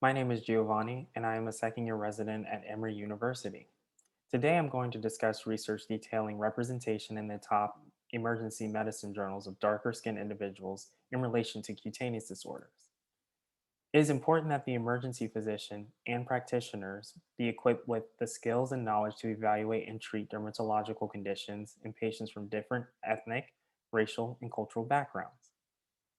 My name is Giovanni, and I am a second-year resident at Emory University. Today, I'm going to discuss research detailing representation in the top emergency medicine journals of darker skinned individuals in relation to cutaneous disorders. It is important that the emergency physician and practitioners be equipped with the skills and knowledge to evaluate and treat dermatological conditions in patients from different ethnic, racial, and cultural backgrounds.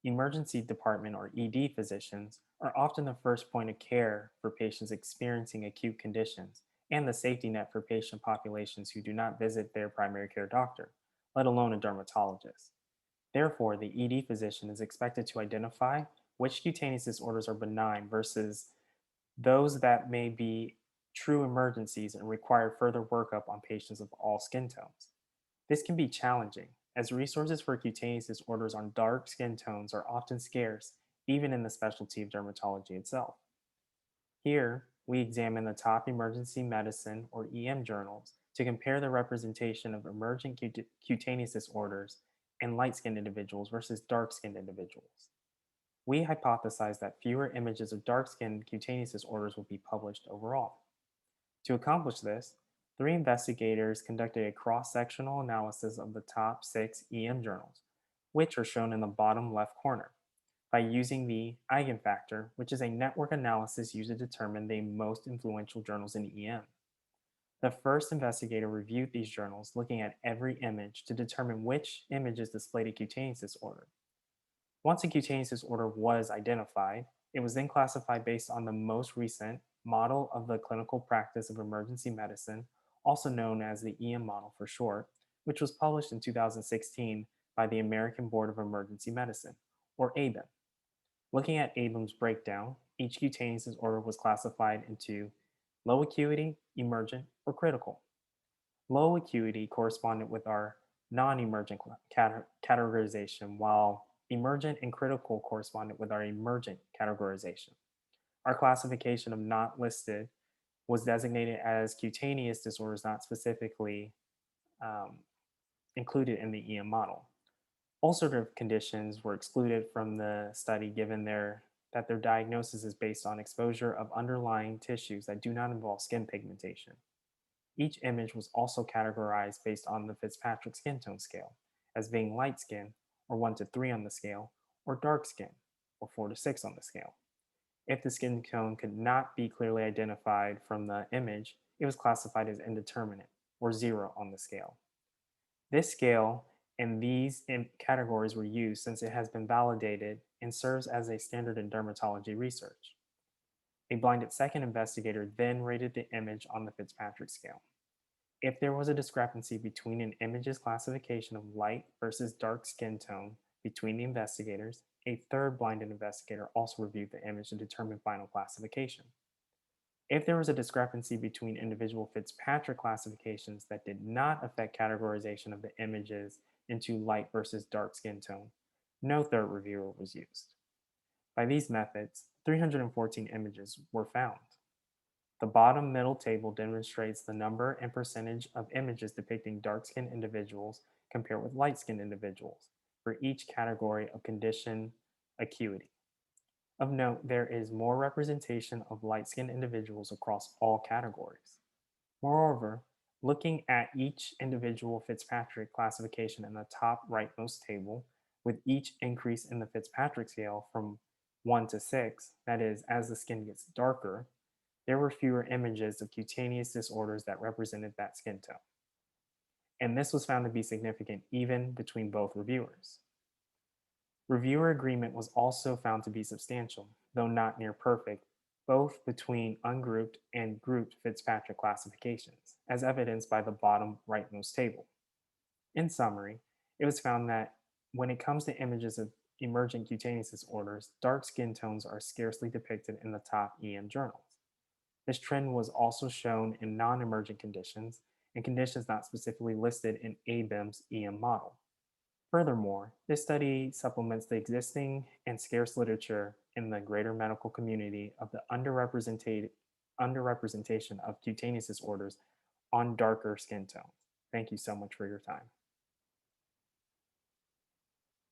Emergency department or ED physicians are often the first point of care for patients experiencing acute conditions and the safety net for patient populations who do not visit their primary care doctor, let alone a dermatologist. Therefore, the ED physician is expected to identify which cutaneous disorders are benign versus those that may be true emergencies and require further workup on patients of all skin tones. This can be challenging, as resources for cutaneous disorders on dark skin tones are often scarce, even in the specialty of dermatology itself. Here, we examine the top emergency medicine or EM journals to compare the representation of emergent cutaneous disorders in light skinned individuals versus dark skinned individuals. We hypothesize that fewer images of dark skinned cutaneous disorders will be published overall. To accomplish this, three investigators conducted a cross-sectional analysis of the top 6 EM journals, which are shown in the bottom left corner, by using the Eigenfactor, which is a network analysis used to determine the most influential journals in EM. The first investigator reviewed these journals, looking at every image to determine which images displayed a cutaneous disorder. Once a cutaneous disorder was identified, it was then classified based on the most recent model of the clinical practice of emergency medicine, also known as the EM model for short, which was published in 2016 by the American Board of Emergency Medicine, or ABEM. Looking at ABEM's breakdown, each cutaneous disorder was classified into low acuity, emergent, or critical. Low acuity corresponded with our non-emergent categorization, while emergent and critical corresponded with our emergent categorization. Our classification of not listed was designated as cutaneous disorders not specifically um, included in the EM model. Ulcerative conditions were excluded from the study given that their diagnosis is based on exposure of underlying tissues that do not involve skin pigmentation. Each image was also categorized based on the Fitzpatrick skin tone scale, as being light skin, or 1 to 3 on the scale, or dark skin, or 4 to 6 on the scale. If the skin tone could not be clearly identified from the image, it was classified as indeterminate, or 0 on the scale. This scale and these categories were used since it has been validated and serves as a standard in dermatology research. A blinded second investigator then rated the image on the Fitzpatrick scale. If there was a discrepancy between an image's classification of light versus dark skin tone between the investigators, a third blinded investigator also reviewed the image to determine final classification. If there was a discrepancy between individual Fitzpatrick classifications that did not affect categorization of the images into light versus dark skin tone, no third reviewer was used. By these methods, 314 images were found. The bottom middle table demonstrates the number and percentage of images depicting dark-skinned individuals compared with light-skinned individuals for each category of condition acuity. Of note, there is more representation of light-skinned individuals across all categories. Moreover, looking at each individual Fitzpatrick classification in the top rightmost table, with each increase in the Fitzpatrick scale from 1 to 6, that is, as the skin gets darker, there were fewer images of cutaneous disorders that represented that skin tone. And this was found to be significant even between both reviewers. Reviewer agreement was also found to be substantial, though not near perfect, both between ungrouped and grouped Fitzpatrick classifications, as evidenced by the bottom rightmost table. In summary, it was found that when it comes to images of emergent cutaneous disorders, dark skin tones are scarcely depicted in the top EM journals. This trend was also shown in non-emergent conditions and conditions not specifically listed in ABEM's EM model. Furthermore, this study supplements the existing and scarce literature in the greater medical community of the underrepresentation of cutaneous disorders on darker skin tones. Thank you so much for your time.